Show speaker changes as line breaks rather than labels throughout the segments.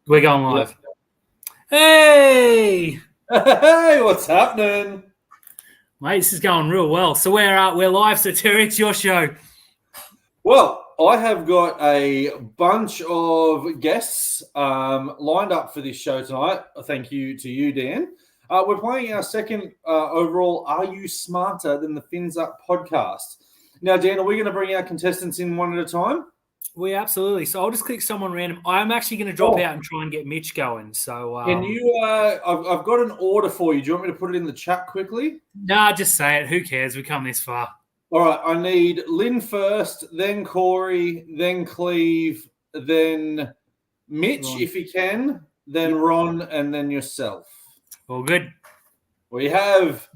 We're going live. Hey,
Hey, what's happening?
mate, this is going real well. So we're live. So Terry, it's your show.
Well, I have got a bunch of guests lined up for this show tonight. Thank you to you, Dan. We're playing our second overall Are You Smarter Than the Fins Up podcast. Now, Dan, are we going to bring our contestants in one at a time?
We absolutely. So I'll just click someone random. I'm actually going to drop out and try and get Mitch going. So
Can you? I've got an order for you. Do you want me to put it in the chat quickly?
Nah, just say it. Who cares? We come this far.
All right. I need Lynn first, then Corey, then Cleve, then Mitch,
Ron.
if you can, then Ron, and then yourself.
All good.
We have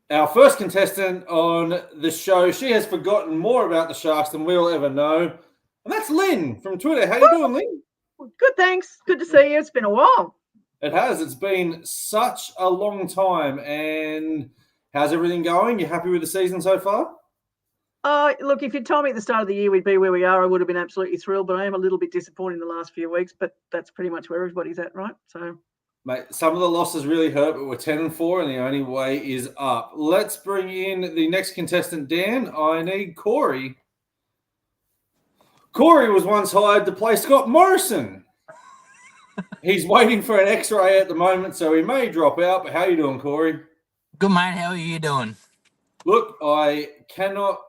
our first contestant on the show. She has forgotten more about the Sharks than we'll ever know. And that's Lynn from Twitter. How you doing, Lynn?
Good, thanks. Good to see you. It's been a while.
It has. It's been such a long time. And how's everything going? You happy with the season so far?
Look, if you told me at the start of the year we'd be where we are, I would have been absolutely thrilled. But I am a little bit disappointed in the last few weeks. But that's pretty much where everybody's at, right? So,
mate, some of the losses really hurt, but we're 10-4, and the only way is up. Let's bring in the next contestant, Dan. I need Corey. Corey was once hired to play Scott Morrison. He's waiting for an X-ray at the moment, so he may drop out. But how you doing, Corey?
Good, mate. How are you doing?
Look, I cannot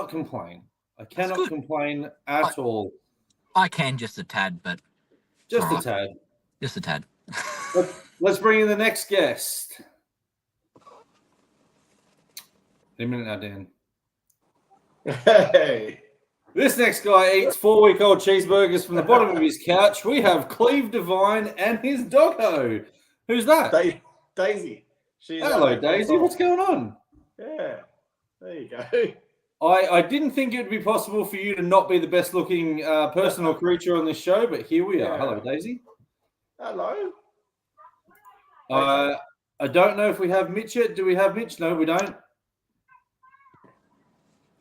complain. I cannot complain at all.
I can just a tad, but
Just
all
a tad.
Just a tad.
Let's bring in the next guest. A minute now, Dan.
Hey.
This next guy eats 4-week-old cheeseburgers from the bottom of his couch. We have Cleve Devine and his doggo. Who's that?
Daisy.
Hello, Daisy. What's going on?
Yeah. There you go.
I didn't think it would be possible for you to not be the best-looking person or creature on this show, but here we are.
Yeah.
Hello, Daisy.
Hello.
I don't know if we have Mitch yet. Do we have Mitch? No, we don't.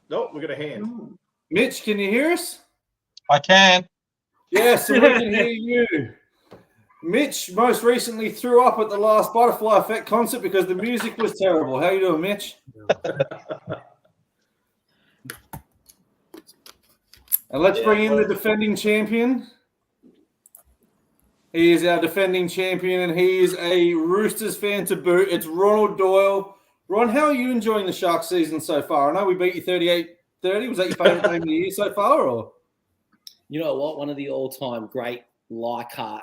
Nope, we got a hand.
Mitch, can you hear us?
I can.
Yes, we can hear you. Mitch most recently threw up at the last Butterfly Effect concert because the music was terrible. How you doing, Mitch? And let's bring in the defending champion. He is our defending champion, and he is a Roosters fan to boot. It's Ronald Doyle. Ron, how are you enjoying the Sharks season so far? I know we beat you 38-30. Was that your favourite game of the year so far? Or
you know what? One of the all-time great Leichhardt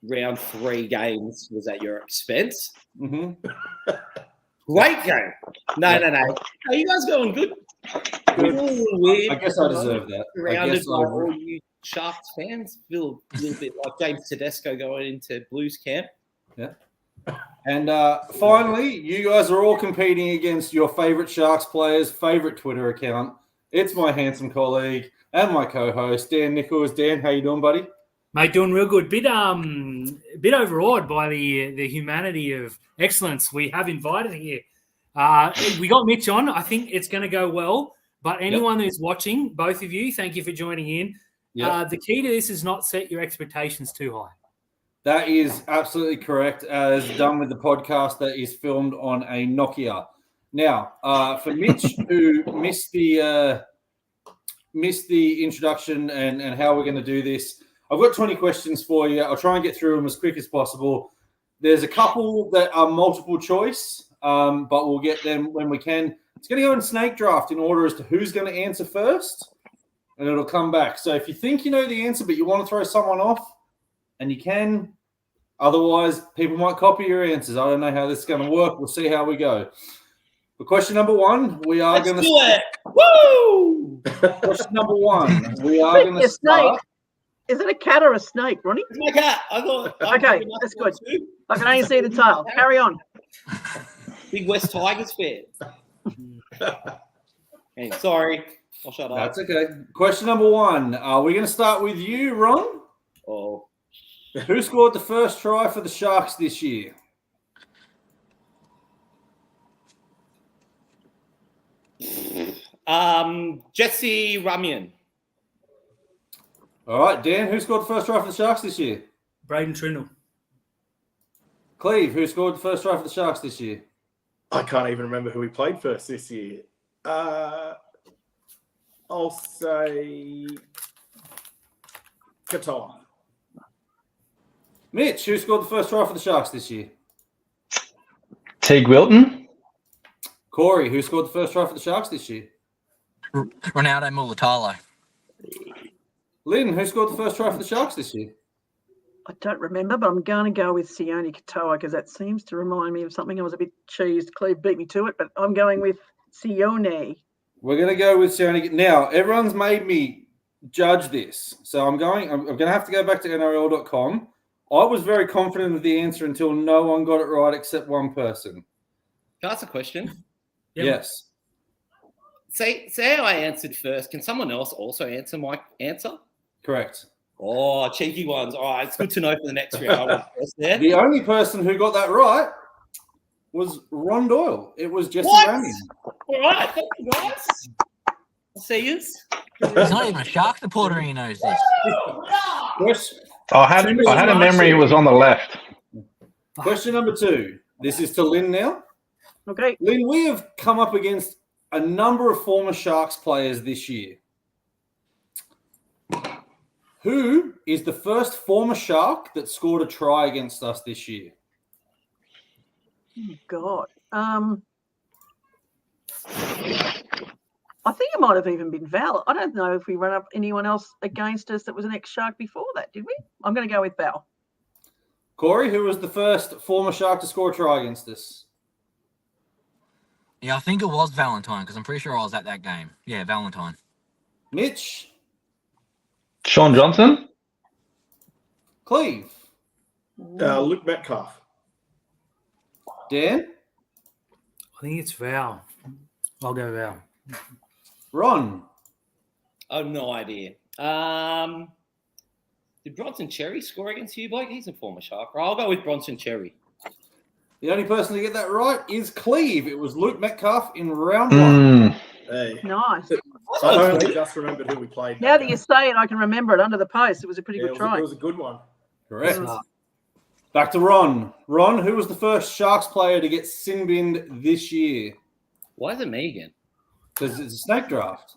round 3 games was at your expense.
Mm-hmm.
Great game. No. Are you guys going good? Weird.
I guess I deserve that.
Surrounded by all you Sharks fans. Feel a little bit like James Tedesco going into Blues camp.
Yeah. And finally, you guys are all competing against your favourite Sharks players' favourite Twitter account. It's my handsome colleague and my co-host, Dan Nichols. Dan, how you doing, buddy?
Mate, doing real good. Bit overawed by the humanity of excellence we have invited here. We got Mitch on. I think it's going to go well. But anyone who's watching, both of you, thank you for joining in.
Yep.
The key to this is not set your expectations too high.
That is absolutely correct, as done with the podcast that is filmed on a Nokia. Now, for Mitch, who missed the introduction and how we're going to do this, I've got 20 questions for you. I'll try and get through them as quick as possible. There's a couple that are multiple choice, but we'll get them when we can. It's going to go in snake draft in order as to who's going to answer first, and it'll come back. So if you think you know the answer, but you want to throw someone off, and you can. Otherwise, people might copy your answers. I don't know how this is going to work. We'll see how we go. For question number 1, we are going to...
do it! Woo!
Question number 1, we are going to start...
Is it a cat or a snake, Ronnie?
It's my cat. I thought...
Okay, that's good. I can only see the tail. Carry on.
Big West Tigers fan. Hey, sorry. I'll shut up.
That's okay. Question number 1. Are we going to start with you, Ron?
Oh.
Who scored the first try for the Sharks this year?
Jesse Ramian.
All right, Dan, who scored the first try for the Sharks this year?
Braden Trindle.
Cleve, who scored the first try for the Sharks this year?
I can't even remember who we played first this year. I'll say Katoa.
Mitch, who scored the first try for the Sharks this year?
Teague Wilton.
Corey, who scored the first try for the Sharks this year?
Ronaldo Mulatalo.
Lynn, who scored the first try for the Sharks this year?
I don't remember, but I'm going to go with Sione Katoa because that seems to remind me of something. I was a bit cheesed. Cleve beat me to it, but I'm going with Sione.
We're going to go with Sione. Now, everyone's made me judge this, so I'm going to have to go back to NRL.com. I was very confident of the answer until no one got it right except one person.
Can I ask a question?
Yep.
Yes.
Say I answered first. Can someone else also answer my answer?
Correct.
Oh, cheeky ones. All right, it's good to know for the next round. I went first there.
The only person who got that right was Ron Doyle. It was Jesse
What?
Ramian.
All right, thank you guys. I'll see you.
He's not even a Shark supporter. He knows this.
I had a memory it was on the left.
Question number 2. This is to Lynn now.
Okay.
Lynn, we have come up against a number of former Sharks players this year. Who is the first former Shark that scored a try against us this year?
Oh, God. I think it might have even been Val. I don't know if we run up anyone else against us that was an ex-Shark before that, did we? I'm going to go with Val.
Corey, who was the first former Shark to score a try against us?
Yeah, I think it was Valentine because I'm pretty sure I was at that game. Yeah, Valentine.
Mitch?
Sean Johnson.
Cleve?
Luke Metcalf.
Dan?
I think it's Val. I'll go Val.
Ron?
I have no idea. Did Bronson Cherry score against you, Blake? He's a former Shark. I'll go with Bronson Cherry.
The only person to get that right is Cleve. It was Luke Metcalf in round 1.
Hey.
Nice.
I only just remembered who we played.
Now that you say it, I can remember it under the post. It was a pretty
Yeah,
good try.
it was a good one.
Correct. Back to Ron. Ron, who was the first Sharks player to get sin binned this year?
Why is it me again?
Because it's a snake draft.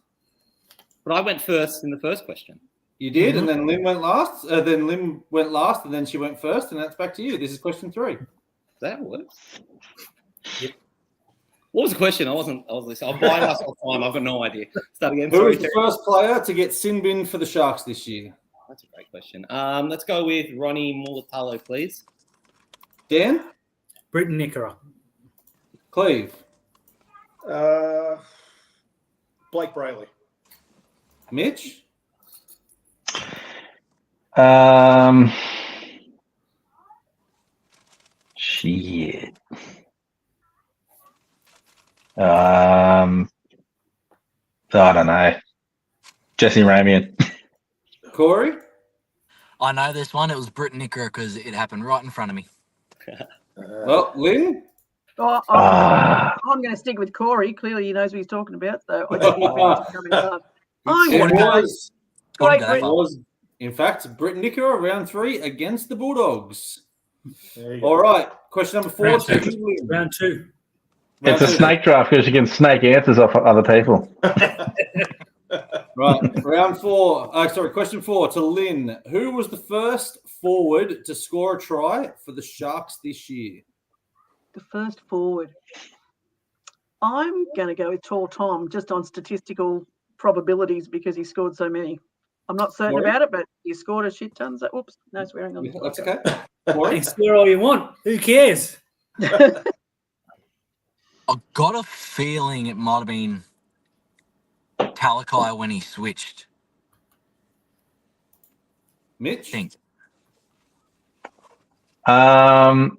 But I went first in the first question.
You did, and then Lynn went last. Then Lynn went last, and then she went first, and that's back to you. This is question 3.
That works. Yep. What was the question? I was listening. I'm buying myself time. I've got no idea. Start again.
Who
Sorry,
was the
Terry.
first player to get sin binned for the Sharks this year?
That's a great question. Let's go with Ronnie Mulatalo, please.
Dan?
Britton Nickera.
Cleve?
Blake Brayley.
Mitch?
Shit. I don't know. Jesse Ramian.
Corey?
I know this one. It was Britton Nickera because it happened right in front of me.
Well, Lynn?
I'm going to stick with Corey. Clearly, he knows what he's talking about. So I think he's coming up. I'm
It
going to go.
was,
Great
Go
it
Britain.
far.
was, in fact, Britton Nickera, round 3 against the Bulldogs.
There you go.
All right, question number 4.
Round
to
two.
you, Lynn.
Round 2.
It's a
Round two.
snake draft because you can snake answers off other people.
Right, round 4. Question 4 to Lynn. Who was the first forward to score a try for the Sharks this year?
The first forward. I'm going to go with Tall Tom just on statistical probabilities because he scored so many. I'm not certain
Corey?
about it, but he scored a shit tons. Oops, no swearing on the
That's
podcast.
okay. Corey?
Score all you want. Who cares?
I got a feeling it might have been Talakai when he switched.
Mitch?
I think.
I've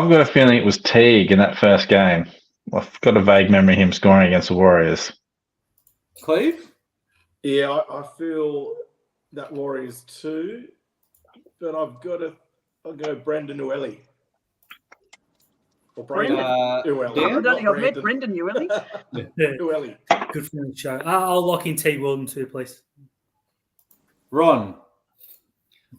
got a feeling it was Teague in that first game. I've got a vague memory of him scoring against the Warriors.
Cleve?
Yeah, I feel that Warriors too, but I'll go Brendan Ueli. Or
Brendan?
Ueli.
Dan?
I don't think
not
I've met Brendan Ueli.
Yeah,
Ueli.
good friend show. I'll lock in T. Wilden too, please.
Ron.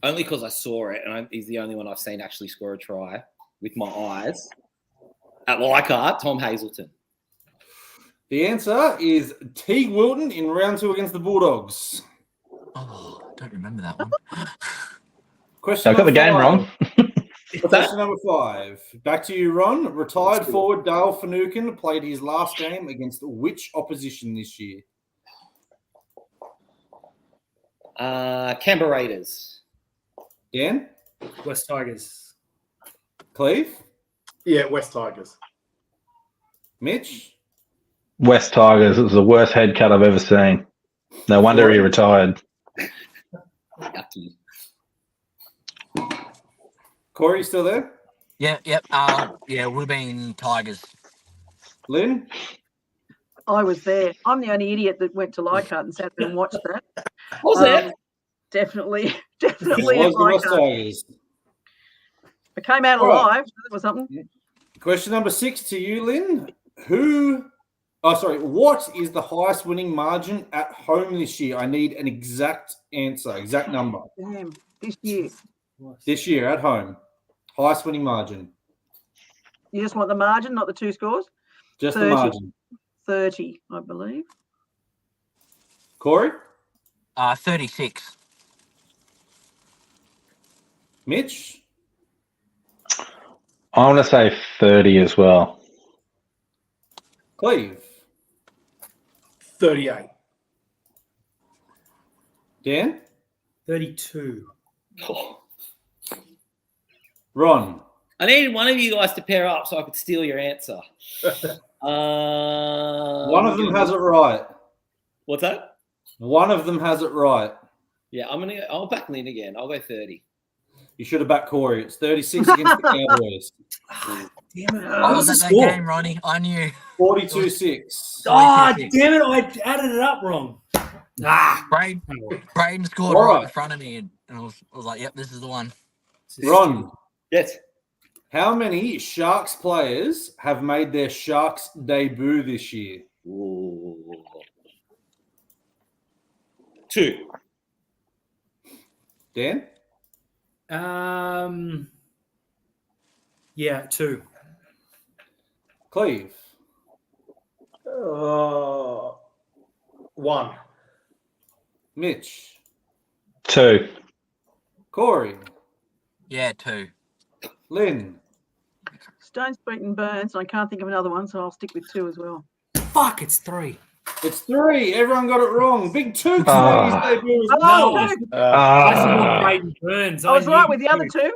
Only because I saw it, and he's the only one I've seen actually score a try with my eyes. At Leichhardt, Tom Hazelton.
The answer is Teague Wilton in round 2 against the Bulldogs.
Oh, I don't remember that one.
Question
I got the
number
game
5.
wrong.
Question number 5. Back to you, Ron. Retired forward Dale Finucane played his last game against which opposition this year?
Canberra Raiders.
Dan?
West Tigers.
Cleve?
Yeah, West Tigers.
Mitch?
West Tigers. It was the worst head cut I've ever seen. No wonder he retired.
Yucky.
Corey, you still there?
Yep. Yeah, it would have been Tigers.
Lynn?
I was there. I'm the only idiot that went to Leichhardt and sat there and watched that.
Was there?
Definitely
It
at
was the West
Leichhardt.
Tigers.
I came out
All right.
alive. So that was something.
Question number 6 to you, Lynn. What is the highest winning margin at home this year? I need an exact answer, exact number.
Damn, this year.
This year at home. Highest winning margin.
You just want the margin, not the two scores?
Just
30.
the margin.
30, I believe.
Corey?
36.
Mitch?
I want to say 30 as well.
Cleve?
38.
Dan?
32.
Oh.
Ron?
I needed one of you guys to pair up so I could steal your answer.
One of them has it right.
What's that?
One of them has it right.
Yeah, I'll back Lynn again. I'll go 30.
You should have backed Corey. It's 36 against the Cowboys.
Damn it.
I was at that game, Ronnie. I knew.
42-6.
Oh, damn it. I added it up wrong.
Braden scored
All
right
right.
in front of me, and I was like, yep, this is the one.
Ron?
Yes.
How many Sharks players have made their Sharks debut this year?
Ooh. 2.
Dan?
Yeah, 2.
Cleve?
1.
Mitch?
2.
Corey?
Yeah, 2.
Lynn?
Stone, Sweet and Burns. I can't think of another one, so I'll stick with 2 as well.
Fuck, it's 3.
It's 3. Everyone got it wrong. Big Tooks
Ah.
made his debut as
Oh,
well.
two.
I saw
Ah.
Braden Burns.
I was
knew
right with the other
2.
2.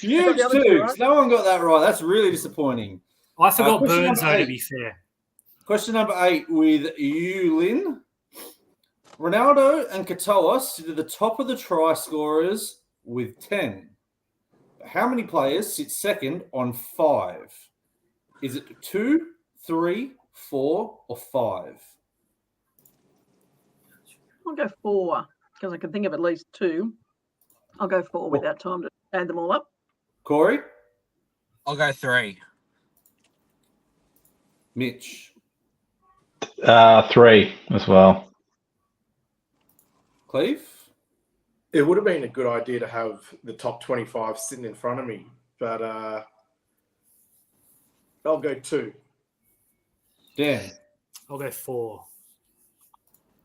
Huge
The other two,
Tooks.
right?
No one got that right. That's really disappointing.
I forgot
question
Burns,
number
though, to
8.
be fair.
Question number 8 with you, Lynn. Ronaldo and Katoa sit at the top of the try scorers with 10. How many players sit second on 5? Is it 2, 3, 4, or 5?
I'll go 4 because I can think of at least 2. I'll go 4 without time to add them all up.
Corey?
I'll go 3.
Mitch?
3 as well.
Cleve?
It would have been a good idea to have the top 25 sitting in front of me, but I'll go 2.
Dan?
I'll go 4.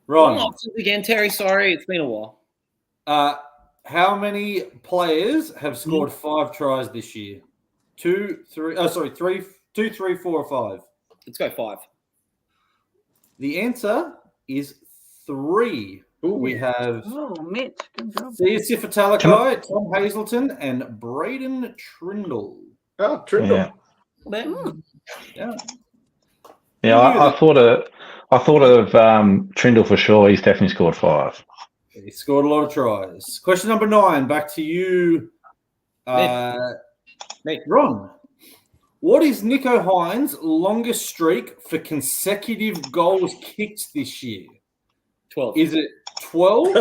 Ron?
Options again, Terry. Sorry, it's been a while.
How many players have scored 5 tries this year? 2, 3, 2, 3, 4, or 5?
Let's go 5.
The answer is 3.
Ooh.
We have
Oh, Mitch, good job.
Sifa Talakai, Tom Hazelton, and Braden Trindle.
Oh, Trindle.
Yeah.
Yeah.
Yeah, I thought of Trindle for sure. He's definitely scored 5.
He scored a lot of tries. Question number 9, back to you,
Me.
Ron. What is Nico Hines' longest streak for consecutive goals kicked this year?
12.
Is it 12,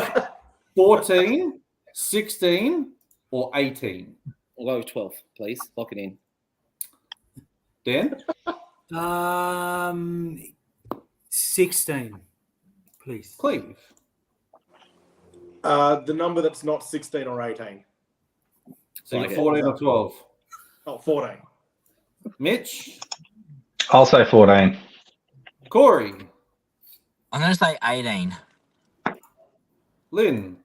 14, 16, or 18?
I'll go 12, please. Lock it in.
Dan?
16, please.
Cleve?
The number that's not 16 or 18.
So
Like
you're
it.
14 or 12.
Oh, 14.
Mitch,
I'll say 14.
Corey,
I'm going to say 18.
Lynn,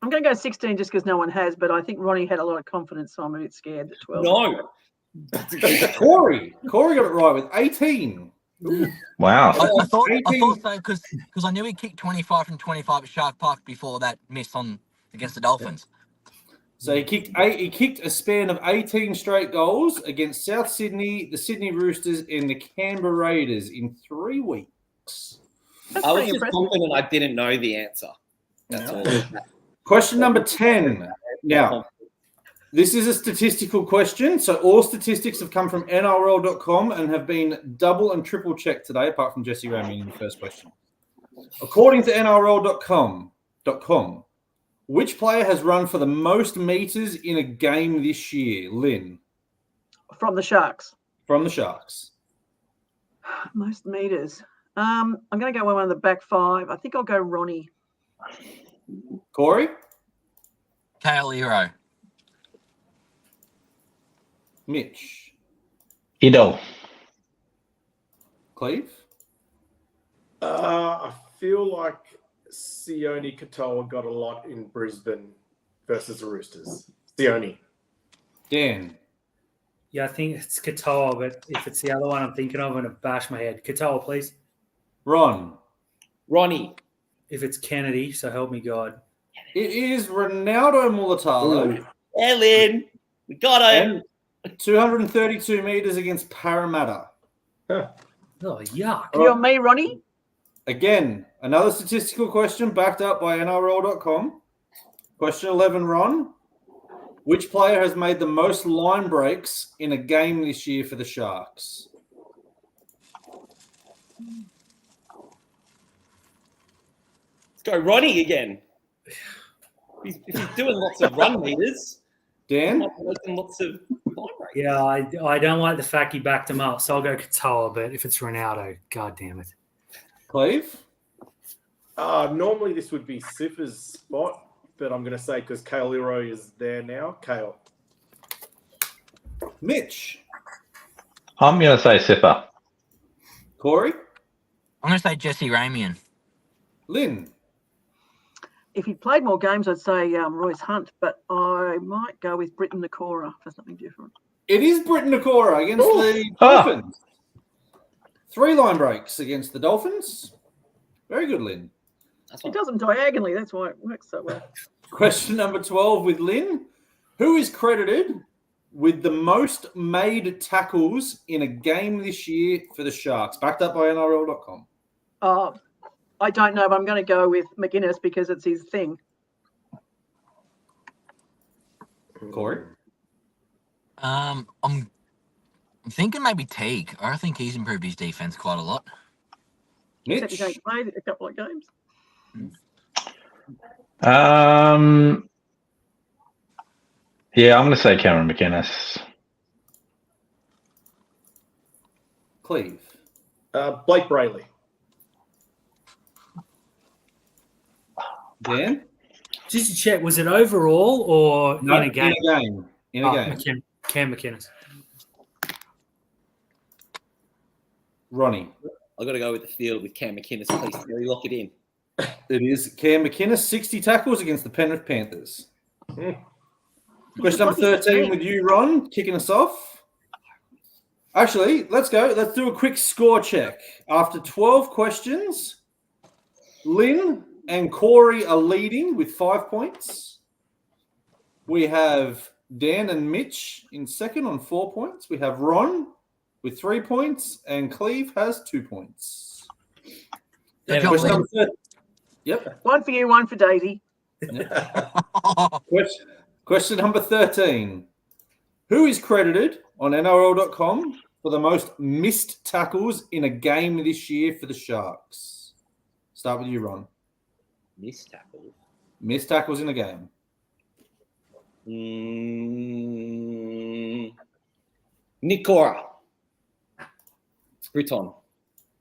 I'm going to go 16 just because no one has, but I think Ronnie had a lot of confidence, so I'm a bit scared at 12.
No.
Corey got it right with 18.
Wow.
I thought
18.
so because I knew he kicked 25 from 25 at Shark Park before that miss on against the Dolphins.
So he kicked a span of 18 straight goals against South Sydney, the Sydney Roosters, and the Canberra Raiders in 3 weeks.
That's
I was
pretty
just
impressive.
confident I didn't know the answer. That's all.
Question number 10. Now, this is a statistical question. So all statistics have come from NRL.com and have been double and triple checked today, apart from Jesse Ramian in the first question. According to NRL.com, which player has run for the most meters in a game this year? Lynn,
From the Sharks.
from the Sharks.
Most meters. I'm going to go one of the back five. I think I'll go Ronnie.
Corey,
Kale Hero.
Mitch,
Idol.
Cleve,
I feel like Sione Katoa got a lot in Brisbane versus the Roosters. Sione.
Dan,
Yeah, I think it's Katoa, but if it's the other one I'm thinking of, I'm going to bash my head. Katoa, please.
Ron.
Ronnie.
If it's Kennedy, so help me God.
It is Ronaldo Mulatalo.
Ellen. We got it.
And 232 meters against Parramatta.
Oh, yuck.
You and me, Ronnie?
Again, another statistical question backed up by NRL.com. Question 11, Ron. Which player has made the most line breaks in a game this year for the Sharks?
Let's go Ronnie again. If he's doing lots of run meters,
Dan?
making lots of line breaks.
Yeah, I don't like the fact he backed him up, so I'll go Katoa, but if it's Ronaldo, God damn it.
Cleve?
Normally this would be Sifa's spot, but I'm going to say because Kale Leroy is there now. Kale.
Mitch?
I'm going to say Sipper.
Corey?
I'm going to say Jesse Ramian.
Lynn?
If he played more games, I'd say Royce Hunt, but I might go with Britton Nakora for something different.
It is Britton Nakora against the
Ah.
Dolphins. 3 line breaks against the Dolphins. Very good, Lynn.
That's
He
what
does them diagonally. That's why it works so well.
Question number 12 with Lynn. Who is credited with the most made tackles in a game this year for the Sharks? Backed up by NRL.com.
I don't know, but I'm going to go with McInnes because it's his thing.
Corey?
I'm thinking maybe Teague. I think he's improved his defense quite a lot.
Except he's
Mitch?
only played a couple of games.
Yeah, I'm going to say Cameron McInnes.
Cleve?
Blake Brayley.
Dan?
Just to check, was it overall or
No,
in a game?
In a game.
Cam McInnes.
Ronnie?
I got to go with the field with Cam McInnes. Please, Terry, lock it in.
It is Cam McInnes, 60 tackles against the Penrith Panthers. Question number 13 with you, Ron, kicking us off. Actually, let's go. Let's do a quick score check. After 12 questions, Lynn and Corey are leading with 5 points. We have Dan and Mitch in second on 4 points. We have Ron with 3 points, and Cleve has 2 points.
Good job,
Question
Lynn.
number 13. Yep.
One for you, one for Daisy.
Question number 13. Who is credited on NRL.com for the most missed tackles in a game this year for the Sharks? Start with you, Ron.
Missed tackle.
Missed tackles in a game.
Nick Cora. Britton.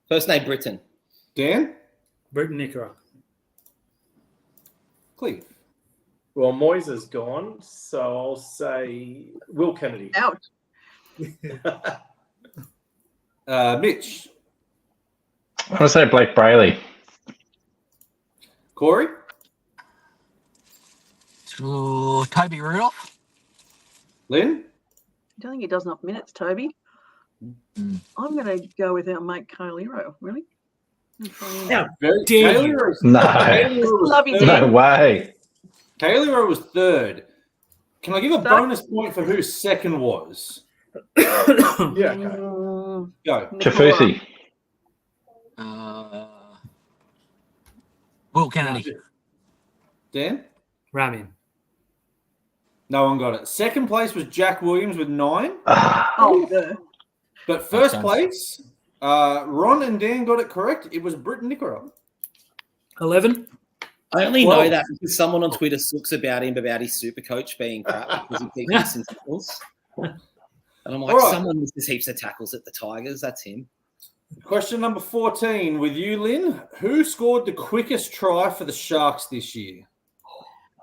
First name Britton.
Dan?
Britton Nickora.
Cleve?
Well, Moyes is gone, so I'll say Will Kennedy.
Ouch.
Mitch,
I'm going to say Blake Brayley.
Corey,
So, Toby Rudolph.
Lynn,
I don't think he does enough minutes, Toby.
Mm.
I'm going to go with our mate Kyle Hero. Really?
Now,
very
dare you?
No.
Love you,
No
Dan.
way.
Kaylee was third. Can I give a
So-
bonus point for who second was?
Yeah, okay.
Mm,
Go.
Kafusi.
Will Kennedy.
Dan?
Ramin.
No one got it. Second place was Jack Williams with 9.
Oh, duh.
But first
sense.
place, Ron and Dan got it correct. It was Britton Nickera.
11.
I only
Well-
know that because someone on Twitter sooks about him about his super coach being crap because he keeps missing tackles. And I'm like,
All right.
someone misses heaps of tackles at the Tigers. That's him.
Question number 14 with you, Lynn. Who scored the quickest try for the Sharks this year?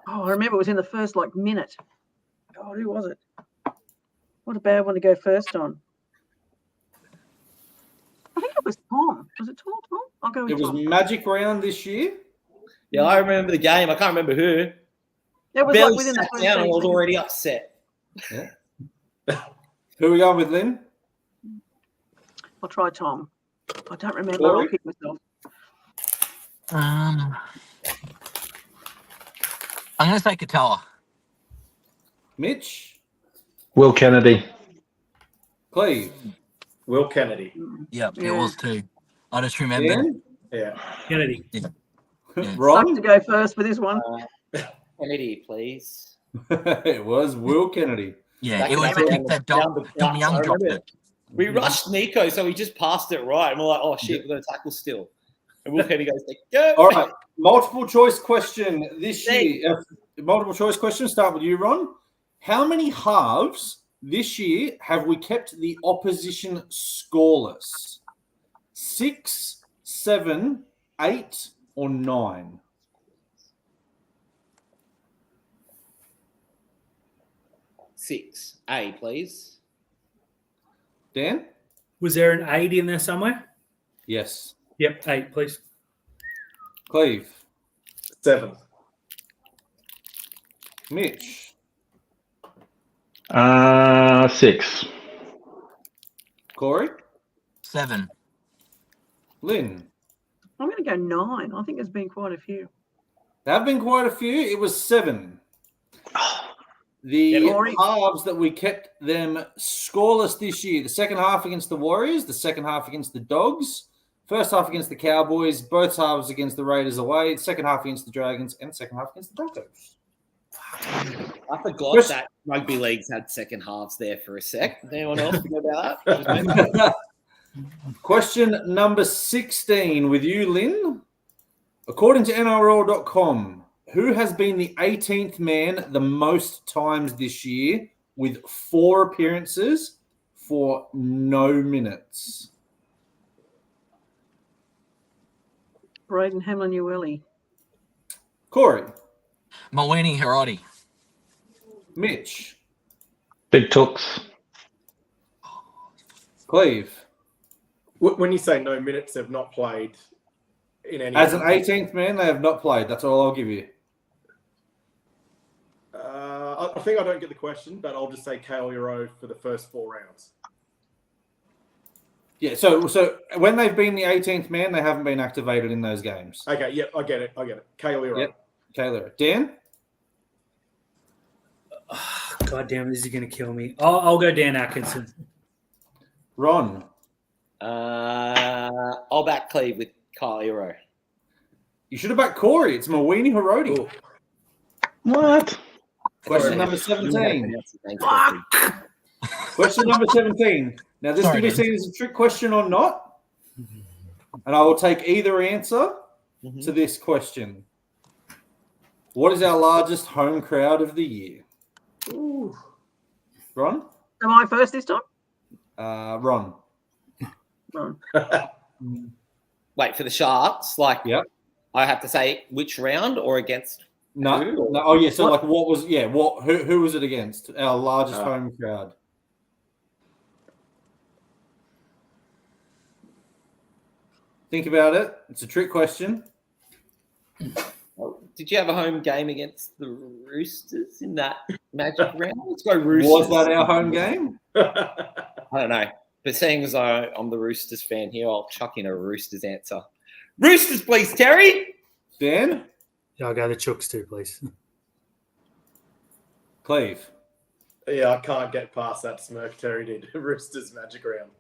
Oh, I remember it was in the first minute. God, who was it? What a bad one to go first on. I think it was Tom. Was it Tom? Tom? I'll go with
It was
Tom.
Magic Round this year.
Yeah, I remember the game. I can't remember who.
It was
Barely
within the
sat
first
down and
30
was
seconds.
already upset.
Who are we going with, Lynn?
I'll try Tom. I don't remember.
Corey?
I'll kick myself.
I'm going to say Katoa.
Mitch?
Will Kennedy.
Cleve?
Will Kennedy.
Yep, it
Yeah.
was too. I just remembered.
Dan?
Yeah.
Kennedy.
Yeah.
Suck
Ron?
to go first with this one.
Kennedy, please.
It was Will Kennedy.
Yeah,
That
it was
came
the
down
kick that
down the
Dom
guts,
Young
I
dropped
remember.
it.
We rushed Nico, so he just passed it right. And we're like, oh, shit, we've got a tackle still. And Will Kennedy goes, go.
All right. Multiple choice question this year. Multiple choice question. Start with you, Ron. How many halves this year have we kept the opposition scoreless? 6, 7, 8, or 9?
Six. A, please.
Dan?
Was there an 8 in there somewhere?
Yes.
Yep, 8, please.
Cleve?
7.
Mitch?
6.
Corey?
7.
Lynn?
I'm going to go 9. I think there's been quite a few.
There have been quite a few. It was 7. The
Yeah,
Corey.
halves that we kept them scoreless this year. The second half against the Warriors, the second half against the Dogs, first half against the Cowboys, both halves against the Raiders away, second half against the Dragons, and second half against the Broncos.
I forgot
Chris-
that rugby leagues had second halves there for a sec. Does anyone else know about that?
Question number 16 with you, Lynn. According to NRL.com, who has been the 18th man the most times this year with 4 appearances for no minutes?
Braden Hamlin-Ueli.
Corey,
Mawini Hiroti.
Mitch,
Big Tooks.
Cleve.
When you say no minutes, they've not played in any.
As an 18th man, they have not played. That's all I'll give you.
I think I don't get the question, but I'll just say Kale Hero for the first 4 rounds.
Yeah, so when they've been the 18th man, they haven't been activated in those games.
Okay, yeah, I get it. Kale Hero.
Yep. Taylor. Dan?
God damn, this is going to kill me. I'll go Dan Atkinson.
Ron?
I'll back Cleve with Kyle Hero.
You should have backed Corey. It's Mawini Hiroti.
Ooh.
What?
Question number 17. Question number 17. Now, this
Sorry,
can be
Dan.
seen as a trick question or not. And I will take either answer
Mhm.
to this question. What is our largest home crowd of the year?
Ooh.
Ron?
Am I first this time?
Ron.
No.
Wait, for the Sharks,
Yep.
I have to say which round or against
No,
Who?
no. Oh yeah. So
What?
like, what was? Yeah. What? Who was it against? Our largest
Ah.
home crowd. Think about it. It's a trick question.
Oh, did you have a home game against the Roosters in that Magic round? Let's go Roosters.
Was that our home game?
I don't know. But seeing as I'm the Roosters fan here, I'll chuck in a Roosters answer. Roosters, please, Terry.
Dan,
Yeah, I'll go the Chooks too, please.
Cleve,
Yeah, I can't get past that smirk Terry did. Roosters Magic round.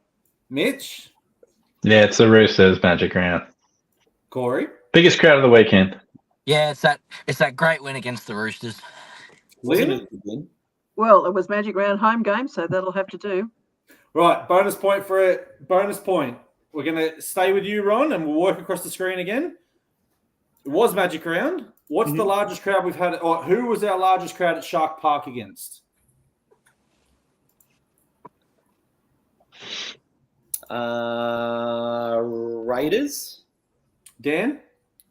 Mitch,
Yeah, it's the Roosters Magic Round.
Corey,
Biggest crowd of the weekend.
Yeah, it's that great win against the Roosters.
Wasn't
Lynn.
it a good win?
Well, it was Magic Round home game, so that'll have to do.
Right, bonus point for it. Bonus point. We're going to stay with you, Ron, and we'll work across the screen again. It was Magic Round. What's the largest crowd we've had? Or who was our largest crowd at Shark Park against?
Raiders.
Dan,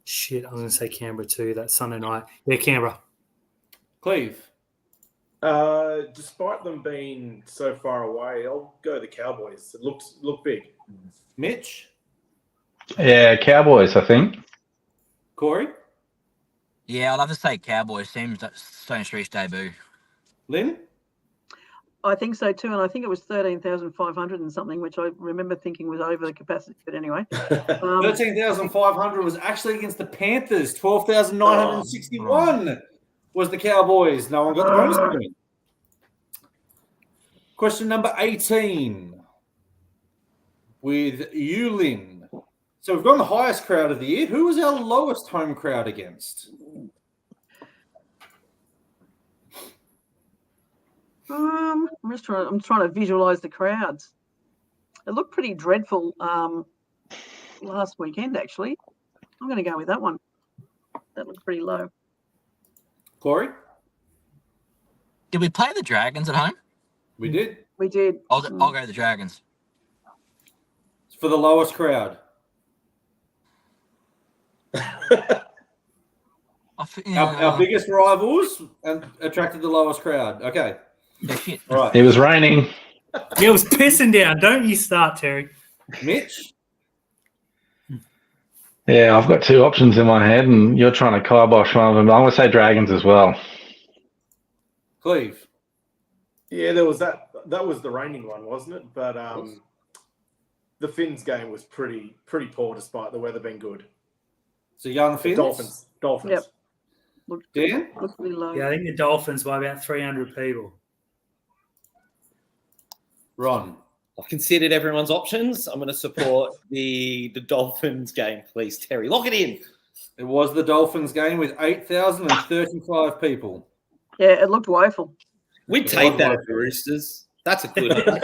Shit, I'm going to say Canberra too. That Sunday night. Yeah, Canberra.
Cleve,
Despite them being so far away, I'll go the Cowboys. It looked big.
Mitch,
Yeah, Cowboys, I think.
Corey,
Yeah, I'll have to say Cowboys. Seems that Stone Street's debut.
Lynn.
I think so too, and I think it was 13,500 and something, which I remember thinking was over the capacity. But anyway,
13,500 was actually against the Panthers. 12,961 was the Cowboys. No one got the bonus point. Question number 18 with you, Lynn. So we've gone the highest crowd of the year. Who was our lowest home crowd against?
I'm trying to visualize the crowds. It looked pretty dreadful last weekend, actually. I'm going to go with that one. That looked pretty low.
Corey?
Did we play the Dragons at home?
We did.
We did.
I'll go the Dragons.
It's for the lowest crowd. Our biggest rivals and attracted the lowest crowd. Okay.
Yeah, shit.
All right.
It was raining.
Yeah, it was pissing down. Don't you start, Terry.
Mitch?
Yeah, I've got two options in my head, and you're trying to kibosh one of them. I'm going to say Dragons as well.
Cleve?
Yeah, there was that. That was the raining one, wasn't it? But the Finns game was pretty poor despite the weather being good.
So young Finns?
Dolphins.
Yep. Looked
Dan?
pretty low.
Yeah, I think the Dolphins by about 300 people.
Ron?
I've considered everyone's options. I'm going to support the Dolphins game, please, Terry. Lock it in.
It was the Dolphins game with 8,035 people.
Yeah, it looked woeful.
We'd take that at the Roosters. That's a good game.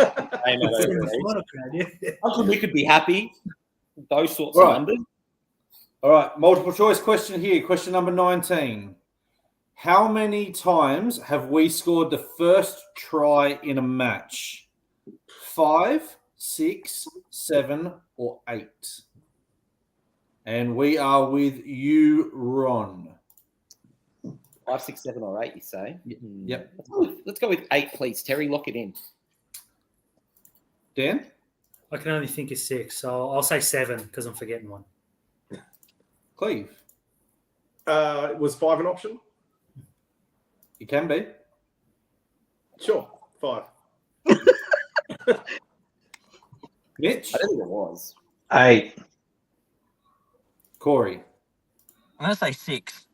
We could be happy. Those sorts
Right.
of numbers.
All right, multiple choice question here. Question number 19. How many times have we scored the first try in a match? 5, 6, 7, or 8? And we are with you, Ron.
5, 6, 7, or 8, you say?
Yep.
Let's go with 8, please, Terry. Lock it in.
Dan?
I can only think of 6, so I'll say 7 because I'm forgetting one.
Cleve?
Was 5 an option?
It can be.
Sure, 5.
Mitch?
I don't think it was.
8.
Corey?
I'm going to say 6.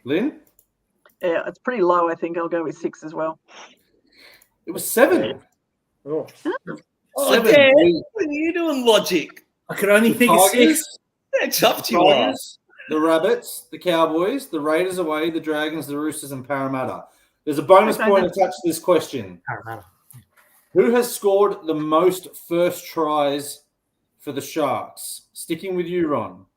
Lynn?
Yeah, it's pretty low. I think I'll go with 6 as well.
It was 7.
Oh.
Oh,
7.
Dan, what are you doing, logic?
I could only think of 6.
Tigers,
How chuffed you are.
Tigers, the Rabbits, the Cowboys, the Raiders away, the Dragons, the Roosters, and Parramatta. There's a bonus
Okay,
point
that's-
attached to this question.
Parramatta.
Who has scored the most first tries for the Sharks? Sticking with you, Ron.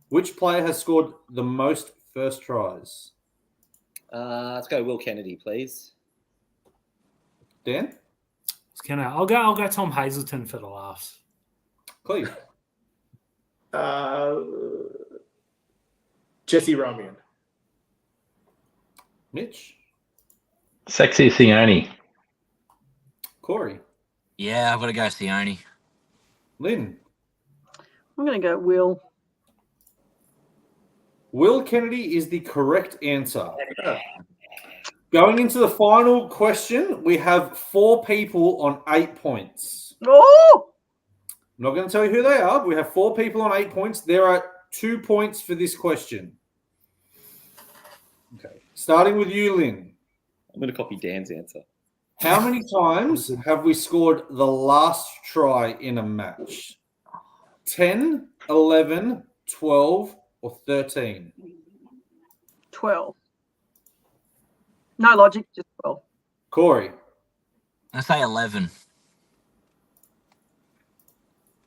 Which player has scored the most first tries?
Let's go Will Kennedy, please.
Dan?
I'll go Tom Hazelton for the laughs.
Cleve?
Jesse Ramian.
Mitch,
Sexy Sione.
Corey,
Yeah, I've got to go Sione.
Lynn.
I'm going to go Will.
Will Kennedy is the correct answer. Going into the final question, we have 4 people on 8 points.
Oh,
I'm not going to tell you who they are, but we have 4 people on 8 points. There are 2 points for this question. Okay. Starting with you, Lynn.
I'm going to copy Dan's answer.
How many times have we scored the last try in a match? 10, 11, 12, or 13?
12. No logic, just 12.
Corey,
I say 11.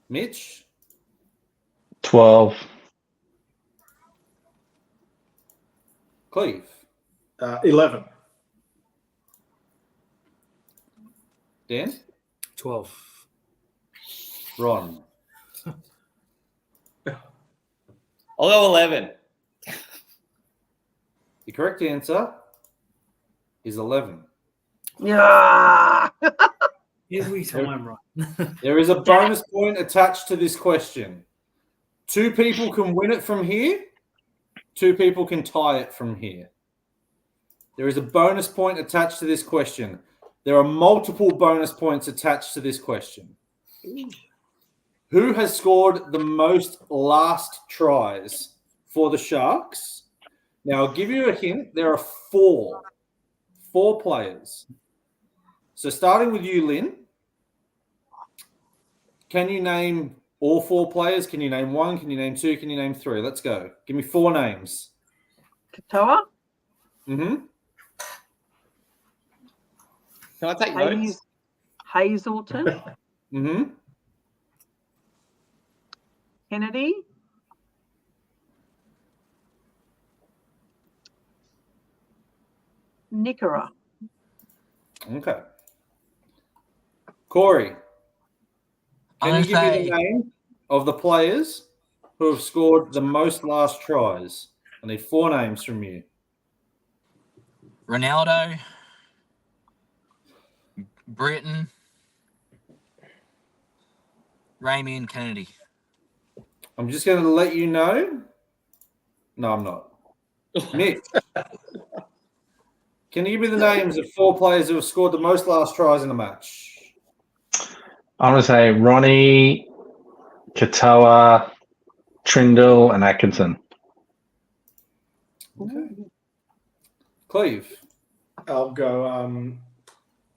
Mitch,
12.
Cleve,
11.
Dan,
12.
Ron.
I'll go 11.
The correct answer is 11.
Yeah.
Every time, right?
There is a bonus point attached to this question. 2 people can win it from here. 2 people can tie it from here. There is a bonus point attached to this question. There are multiple bonus points attached to this question. Who has scored the most last tries for the Sharks? Now, I'll give you a hint. There are 4 players. So starting with you, Lynn, can you name all 4 players? Can you name 1? Can you name 2? Can you name 3? Let's go. Give me 4 names.
Katoa,
Mm-hmm.
Can I take notes?
Hazelton,
Mm-hmm.
Kennedy, Nickera.
Okay. Corey, can
I'm
you
gonna
give me the
say
name of the players who have scored the most last tries? I need 4 names from you.
Ronaldo, Britton, Ramey, and Kennedy.
I'm just going to let you know. No, I'm not. Nick, can you give me the names of 4 players who have scored the most last tries in a match?
I'm going to say Ronnie, Katoa, Trindle, and Atkinson.
Okay. Cleve,
I'll go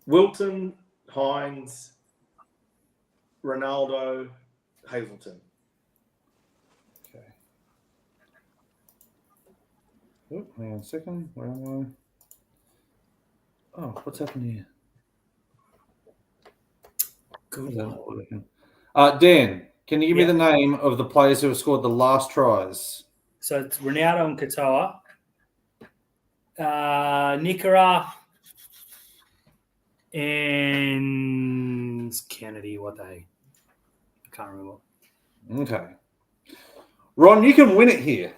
Wilton, Hines, Ronaldo, Hazelton.
okay. Oh, hang on a second. Where am I? Oh, what's happened here?
Good one.
Dan, can you give me
Yeah.
the name of the players who have scored the last tries?
So it's Ronaldo and Katoa. Nickera and Kennedy. What they? I can't remember.
Okay. Ron, you can win it here.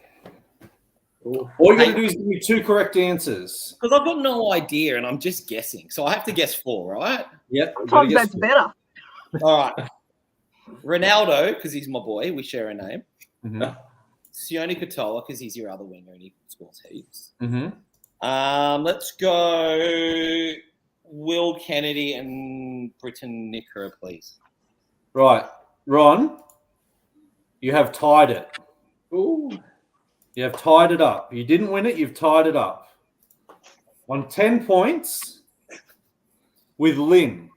Ooh.
All you got to do is give me 2 correct answers.
Because I've got no idea and I'm just guessing. So I have to guess 4, right?
Yep.
Sometimes that's better.
All right. Ronaldo, because he's my boy. We share a name.
Mm-hmm.
Sione Katoa, because he's your other winger and he scores heaps.
Mm-hmm.
Let's go Will Kennedy and Britton Nickera, please.
Right. Ron, you have tied it.
Ooh.
You have tied it up. You didn't win it. You've tied it up. On 10 points with Lynn.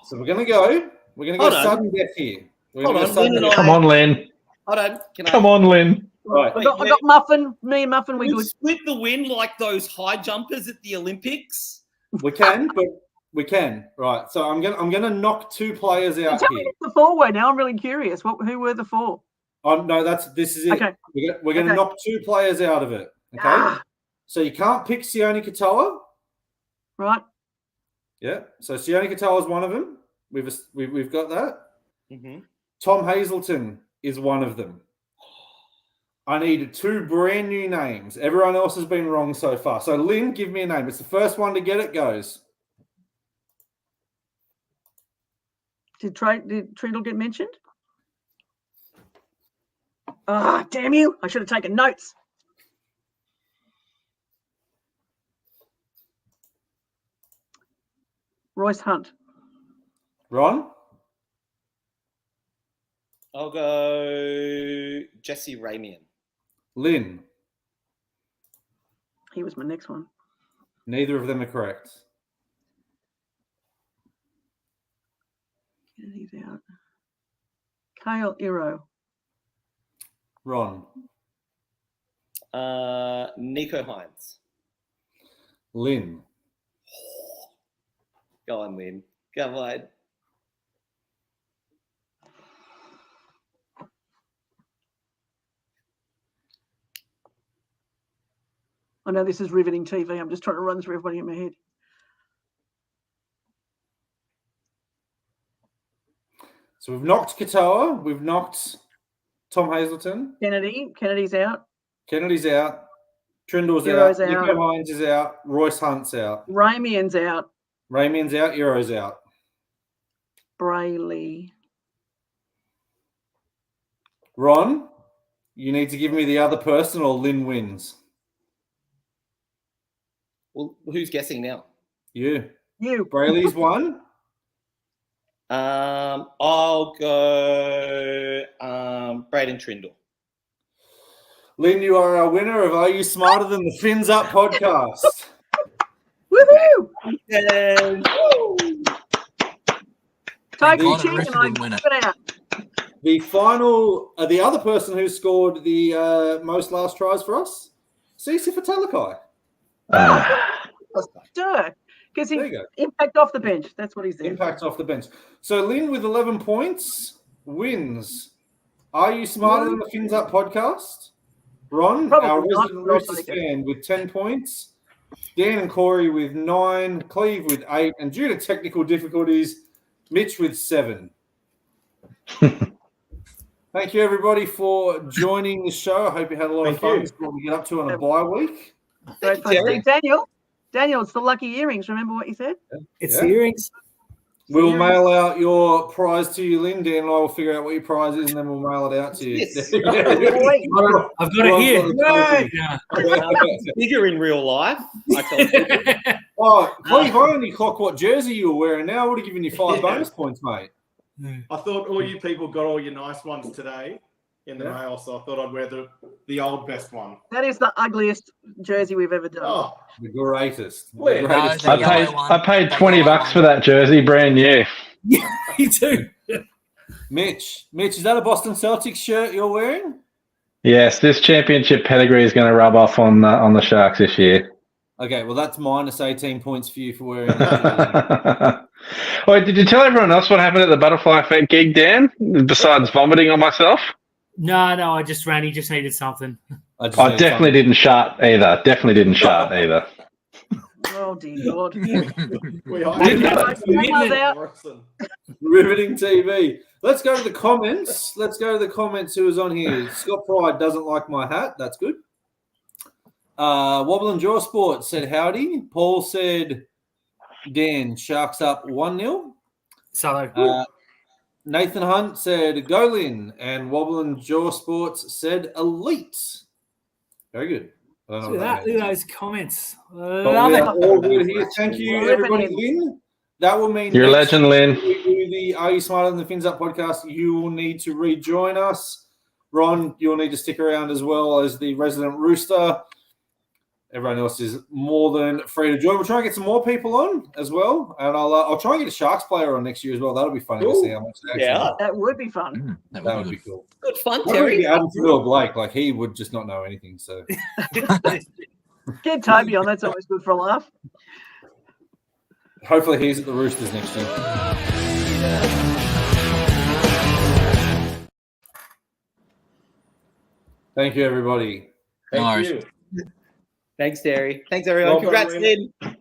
So we're going to go. We're going to go
Hold on.
sudden death here. We're
Hold
going to
on,
go sudden
Lynn and
death.
Come on, Lynn.
Hold on.
Come on, Lynn.
Right.
I got Muffin. Me and Muffin, we
We
good.
split the win like those high jumpers at the Olympics.
We can, but we can. Right. So I'm gonna knock 2 players out
Tell me
here.
who the 4 were now. I'm really curious. Who were the 4?
No, this is it.
Okay.
We're gonna
Okay.
knock 2 players out of it. Okay.
Ah,
So you can't pick Sione Katoa.
right.
Yeah. So Sione Katoa is one of them. We've got that.
Mm-hmm.
Tom Hazelton is one of them. I need 2 brand new names. Everyone else has been wrong so far. So, Lynn, give me a name. It's the first one to get it goes.
Did Trindle get mentioned? Ah, damn you. I should have taken notes. Royce Hunt.
Ron?
I'll go Jesse Ramian.
Lynn?
He was my next one.
Neither of them are correct.
He's out. Kyle Iro.
Ron?
Nico Hines.
Lynn?
Go on, Lynn. Come on.
I know this is riveting TV. I'm just trying to run through everybody in my head.
So we've knocked Katoa. We've knocked Tom Hazelton.
Kennedy's out.
Kennedy's out. Trindle's
Hero's
out.
out.
Nico Hines is out. Royce Hunt's out.
Ramian's out.
Ramian's out. Euro's out.
Brayley.
Ron, you need to give me the other person or Lynn wins.
Well, who's guessing now?
You.
You.
Brayley's one.
I'll go Braden Trindle.
Lynn, you are our winner of Are You Smarter Than the Fins Up podcast.
Woohoo!
And
Take
The-
the
What a
chicken
rest of
and
the winner.
keep it out.
The final, the other person who scored the most last tries for us, Cece Fatalakai.
Stir. Because he
There you go.
impact off the bench. That's what he's there.
Impact off the bench. So Lynn with 11 points wins. Are You Smarter Than the Fins Up podcast? Ron,
Probably
our
not,
resident
but I'll
Roosters
take it.
fan, with 10 points. Dan and Corey with 9. Cleve with 8. And due to technical difficulties, Mitch with 7. Thank you, everybody, for joining the show. I hope you had a lot of
Thank
fun.
you.
It's what we get up to on a bye week.
Great fun.
Terry.
Daniel, it's the lucky earrings. Remember what you said?
It's
Yeah.
the earrings.
We'll
Earrings.
mail out your prize to you, Lynn. Dan and I will figure out what your prize is, and then we'll mail it out to you.
Yes.
Wait.
I've got it here.
Ron's
Yeah.
bigger in real life. I tell you.
Oh, Cleve, I only clock what jersey you were wearing now. I would have given you 5
Yeah.
bonus points, mate.
I thought all you people got all your nice ones today in the
Yeah.
mail, so I thought I'd wear the old best one.
That is the ugliest jersey we've ever done.
Oh,
The greatest. The
Where?
greatest.
No,
I
the
paid
yellow one.
I paid
The
$20
yellow
for that jersey, brand new.
Me too.
Mitch, is that a Boston Celtics shirt you're wearing?
Yes, this championship pedigree is going to rub off on the Sharks this year.
Okay, well, that's minus 18 points for you for wearing that.
Wait, did you tell everyone else what happened at the Butterfly Effect gig, Dan? Besides vomiting on myself?
No, I just ran. He just needed something.
I
I definitely didn't shart either.
Oh, dear God.
we
Didn't
hired
Grandma's out.
Morrison.
Riveting TV. Let's go to the comments. Who was on here? Scott Pride doesn't like my hat. That's good. Wobble and Jaw Sport said howdy. Paul said, Dan, Sharks up 1-0.
So
Nathan Hunt said, go Lynn. And Wobble and Jaw Sports said, elite. Very good. I don't know
look
what
at
that
that. Look
means.
at those comments.
But
Love
we
it.
are all good here. Thank you, everybody. Lynn, that will mean
You're a
next
legend, Lynn.
time we do the Are You Smarter Than the Fins Up podcast, you will need to rejoin us. Ron, you'll need to stick around as well as the resident Rooster. Everyone else is more than free to join. We'll try and get some more people on as well, and I'll try and get a Sharks player on next year as well. That'll be funny to see how much they actually.
Yeah.
That would be fun.
That
That
would
would
be
be cool.
Good fun,
What would
Terry.
be Adam Phil Blake? Like he would just not know anything. So
Get Toby on. That's always good for a laugh.
hopefully he's at the Roosters next year. Thank you, everybody.
Thank
Nice.
you.
Thanks, Terry. Thanks, everyone.
Well done,
Congrats,
Lynn.
Lynn.